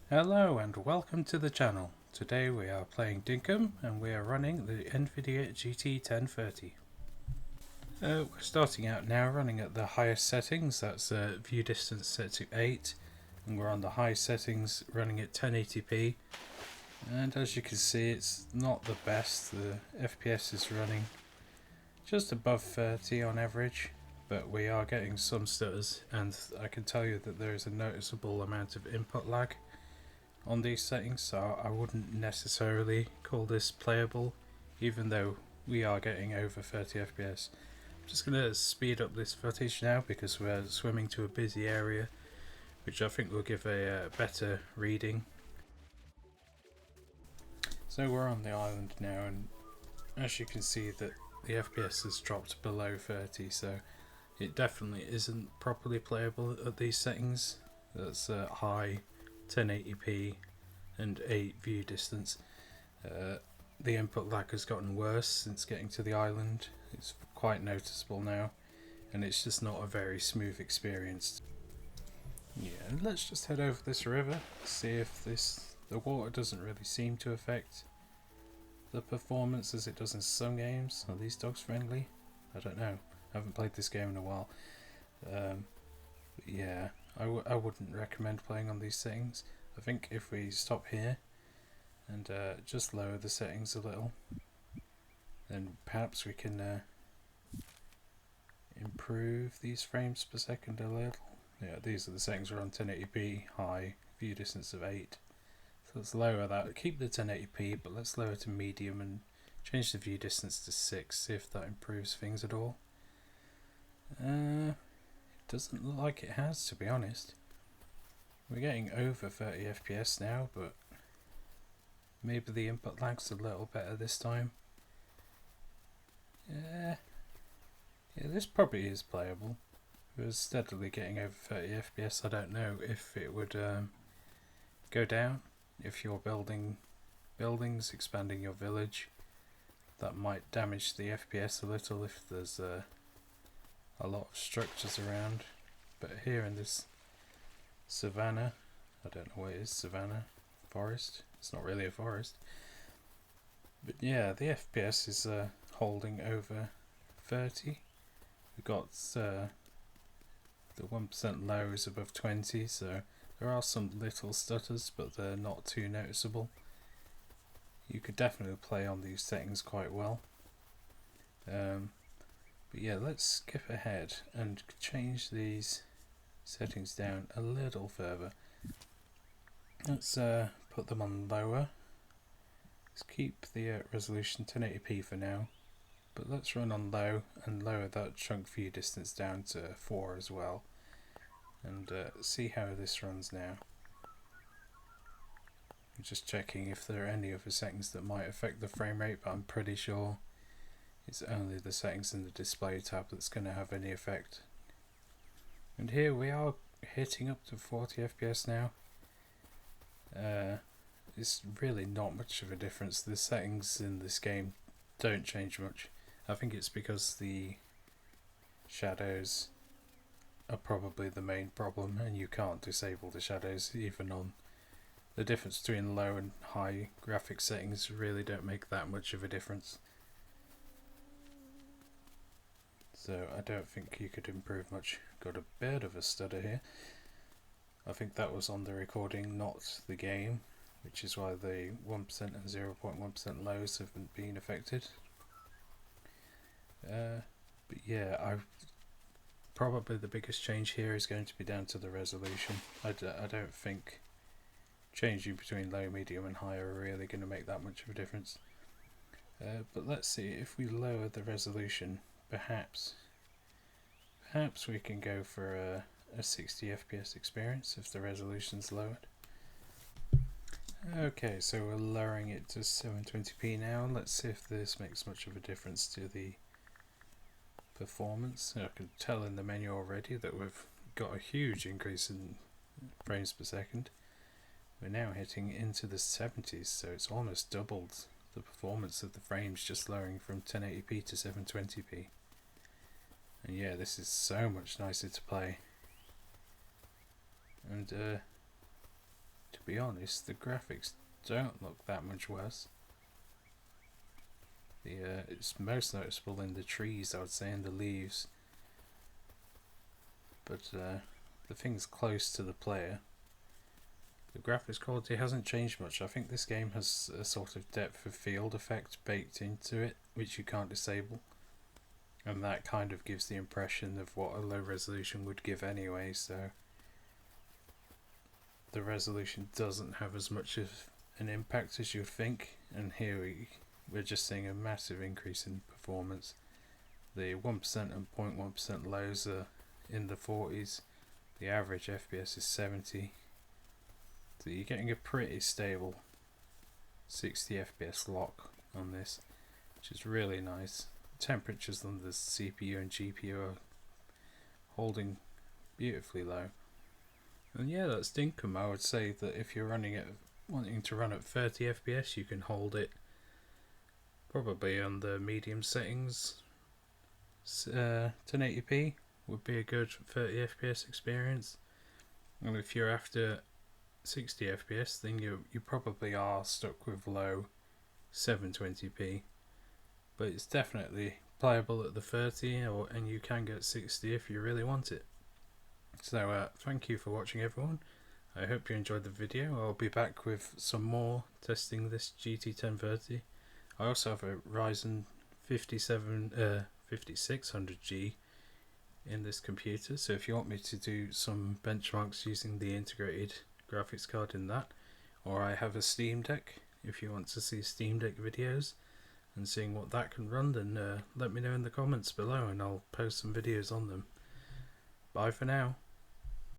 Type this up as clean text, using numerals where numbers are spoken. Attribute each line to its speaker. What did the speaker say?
Speaker 1: Hello and welcome to the channel. Today we are playing Dinkum and we are running the Nvidia GT 1030. We're starting out now running at the highest settings, that's view distance set to 8, and we're on the high settings running at 1080p, and as you can see it's not the best. The FPS is running just above 30 on average, but we are getting some stutters, and I can tell you that there is a noticeable amount of input lag on these settings, so I wouldn't necessarily call this playable, even though we are getting over 30 FPS. I'm just going to speed up this footage now because we're swimming to a busy area, which I think will give a better reading. So we're on the island now, and as you can see that the FPS has dropped below 30, so it definitely isn't properly playable at these settings. That's high 1080p and 8 view distance. The input lag has gotten worse since getting to the island. It's quite noticeable now, and it's just not a very smooth experience. Yeah, and let's just head over this river, see if the water doesn't really seem to affect the performance as it does in some games. Are these dogs friendly? I don't know. I haven't played this game in a while. Yeah, I wouldn't recommend playing on these settings. I think if we stop here and just lower the settings a little, then perhaps we can improve these frames per second a little. Yeah, these are the settings. We're on 1080p, high, view distance of 8. So let's lower that. Keep the 1080p, but let's lower to medium and change the view distance to 6, see if that improves things at all. It doesn't look like it has, to be honest. We're getting over 30 FPS now, but maybe the input lag's a little better this time. Yeah, this probably is playable. We're steadily getting over 30 FPS. I don't know if it would go down if you're building buildings, expanding your village. That might damage the FPS a little if there's a lot of structures around. But here in this savannah, I don't know what it is, savannah, forest, it's not really a forest, but yeah, the FPS is holding over 30. We've got the 1% low is above 20, so there are some little stutters, but they're not too noticeable. You could definitely play on these settings quite well. But yeah, let's skip ahead and change these settings down a little further. Let's put them on lower. Let's keep the resolution 1080p for now, but let's run on low and lower that chunk view distance down to 4 as well, and see how this runs now. I'm just checking if there are any other settings that might affect the frame rate, but I'm pretty sure it's only the settings in the display tab that's going to have any effect. And here we are hitting up to 40 FPS now. It's really not much of a difference. The settings in this game don't change much. I think it's because the shadows are probably the main problem, and you can't disable the shadows even on the difference between low and high graphics settings. Really don't make that much of a difference. So I don't think you could improve much. Got a bit of a stutter here. I think that was on the recording, not the game, which is why the 1% and 0.1% lows haven't been affected. But yeah, probably the biggest change here is going to be down to the resolution. I don't think changing between low, medium and high are really going to make that much of a difference. But let's see, if we lower the resolution, perhaps we can go for a 60 FPS experience if the resolution's lowered. Okay, so we're lowering it to 720p now. Let's see if this makes much of a difference to the performance. I can tell in the menu already that we've got a huge increase in frames per second. We're now hitting into the 70s, so it's almost doubled the performance of the frames just lowering from 1080p to 720p. And yeah, this is so much nicer to play. And to be honest, the graphics don't look that much worse. It's most noticeable in the trees, I would say, and the leaves. But the things close to the player, the graphics quality hasn't changed much. I think this game has a sort of depth of field effect baked into it, which you can't disable. And that kind of gives the impression of what a low resolution would give anyway, so the resolution doesn't have as much of an impact as you'd think. And here we're just seeing a massive increase in performance. The 1% and 0.1% lows are in the 40s. The average FPS is 70. So you're getting a pretty stable 60 FPS lock on this, which is really nice. Temperatures on the CPU and GPU are holding beautifully low. And yeah, that's Dinkum. I would say that if you're wanting to run at 30 FPS, you can hold it probably on the medium settings. 1080p would be a good 30 FPS experience. And if you're after 60 FPS, then you probably are stuck with low 720p. But it's definitely playable at the 30, and you can get 60 if you really want it. So thank you for watching, everyone. I hope you enjoyed the video. I'll be back with some more testing this GT 1030. I also have a Ryzen 5600G in this computer, so if you want me to do some benchmarks using the integrated graphics card in that, or I have a Steam Deck, if you want to see Steam Deck videos and seeing what that can run, then let me know in the comments below and I'll post some videos on them. Bye for now.